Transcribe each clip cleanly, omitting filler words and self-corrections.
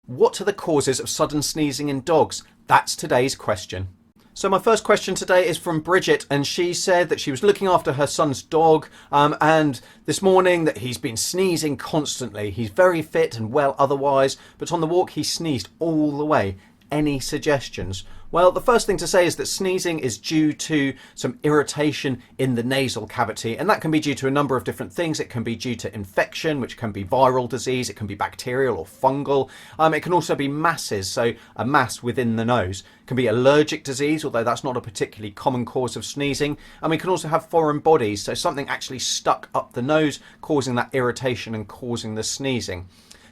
What are the causes of sudden sneezing in dogs? That's today's question. So my first question today is from Bridget, and she said that she was looking after her son's dog and this morning that he's been sneezing constantly. He's very fit and well otherwise, but on the walk he sneezed all the way. Any suggestions? Well, the first thing to say is that sneezing is due to some irritation in the nasal cavity, and that can be due to a number of different things. It can be due to infection, which can be viral disease, it can be bacterial or fungal. It can also be masses, so a mass within the nose. It can be allergic disease, although that's not a particularly common cause of sneezing. And we can also have foreign bodies, so something actually stuck up the nose, causing that irritation and causing the sneezing.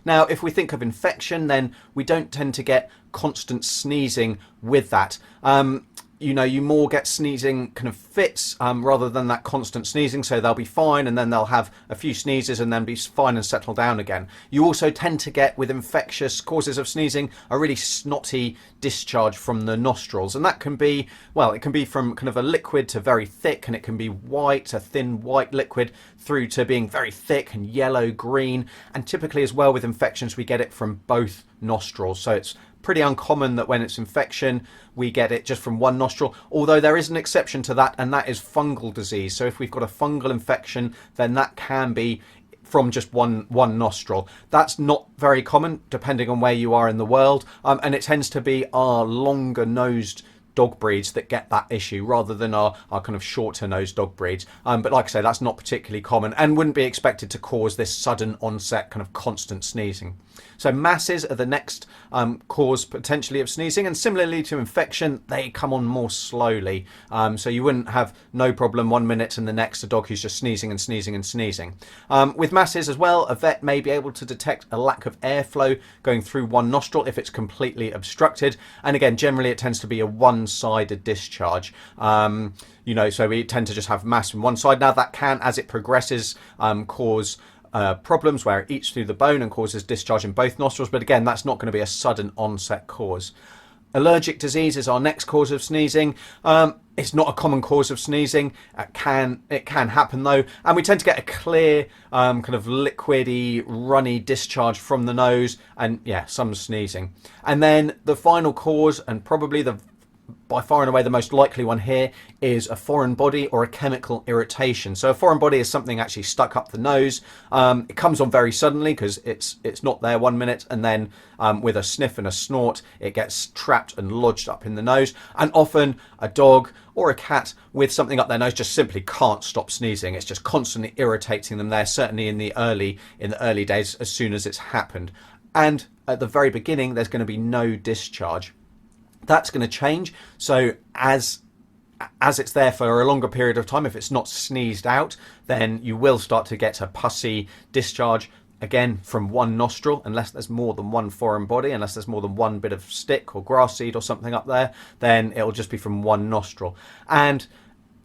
Now, if we think of infection, then we don't tend to get constant sneezing with that. You more get sneezing kind of fits rather than that constant sneezing, so they'll be fine and then they'll have a few sneezes and then be fine and settle down again. You also tend to get, with infectious causes of sneezing, a really snotty discharge from the nostrils, and that can be, well, it can be from kind of a liquid to very thick, and it can be white, a thin white liquid, through to being very thick and yellow green, and typically as well with infections we get it from both nostrils, so it's pretty uncommon that when it's infection we get it just from one nostril, although there is an exception to that, and that is fungal disease. So if we've got a fungal infection, then that can be from just one nostril. That's not very common depending on where you are in the world, and it tends to be our longer nosed dog breeds that get that issue rather than our kind of shorter nosed dog breeds. But like I say, that's not particularly common and wouldn't be expected to cause this sudden onset kind of constant sneezing. So masses are the next cause potentially of sneezing, and similarly to infection, they come on more slowly. So you wouldn't have no problem 1 minute and the next a dog who's just sneezing and sneezing and sneezing. With masses as well, a vet may be able to detect a lack of airflow going through one nostril if it's completely obstructed. And again, generally it tends to be a one-sided discharge. So we tend to just have mass from one side. Now that can, as it progresses, cause problems where it eats through the bone and causes discharge in both nostrils, but again, that's not going to be a sudden onset cause. Allergic disease is our next cause of sneezing. It's not a common cause of sneezing. It can happen though, and we tend to get a clear kind of liquidy, runny discharge from the nose, and yeah, some sneezing. And then the final cause, and probably by far and away the most likely one here, is a foreign body or a chemical irritation. So a foreign body is something actually stuck up the nose. It comes on very suddenly because it's not there 1 minute, and then with a sniff and a snort it gets trapped and lodged up in the nose. And often a dog or a cat with something up their nose just simply can't stop sneezing. It's just constantly irritating them there, certainly in the early days as soon as it's happened. And at the very beginning there's going to be no discharge. That's going to change. So as it's there for a longer period of time, if it's not sneezed out, then you will start to get a pussy discharge, again from one nostril, unless there's more than one foreign body, unless there's more than one bit of stick or grass seed or something up there, then it'll just be from one nostril. And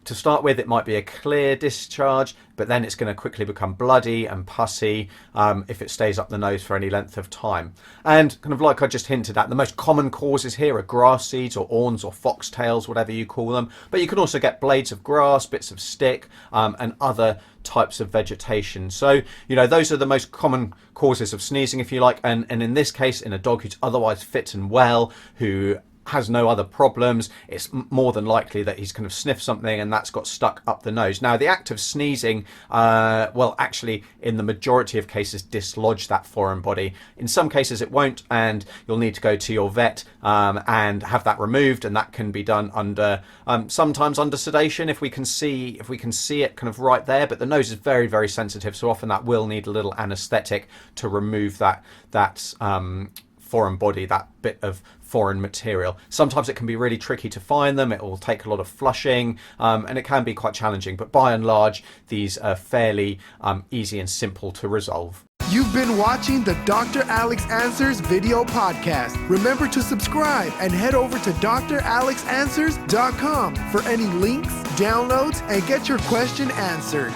to start with, it might be a clear discharge, but then it's going to quickly become bloody and pussy if it stays up the nose for any length of time. And kind of like I just hinted at, the most common causes here are grass seeds or awns or foxtails, whatever you call them. But you can also get blades of grass, bits of stick, and other types of vegetation. So, those are the most common causes of sneezing, if you like. And in this case, in a dog who's otherwise fit and well, who has no other problems, it's more than likely that he's kind of sniffed something and that's got stuck up the nose. Now, the act of sneezing will actually, in the majority of cases, dislodge that foreign body. In some cases it won't, and you'll need to go to your vet and have that removed, and that can be done under sometimes under sedation if we can see it kind of right there. But the nose is very, very sensitive, so often that will need a little anesthetic to remove that foreign body, that bit of foreign material. Sometimes it can be really tricky to find them. It will take a lot of flushing, and it can be quite challenging, but by and large these are fairly easy and simple to resolve. You've been watching the Dr. Alex Answers video podcast. Remember to subscribe and head over to dralexanswers.com for any links, downloads, and get your question answered.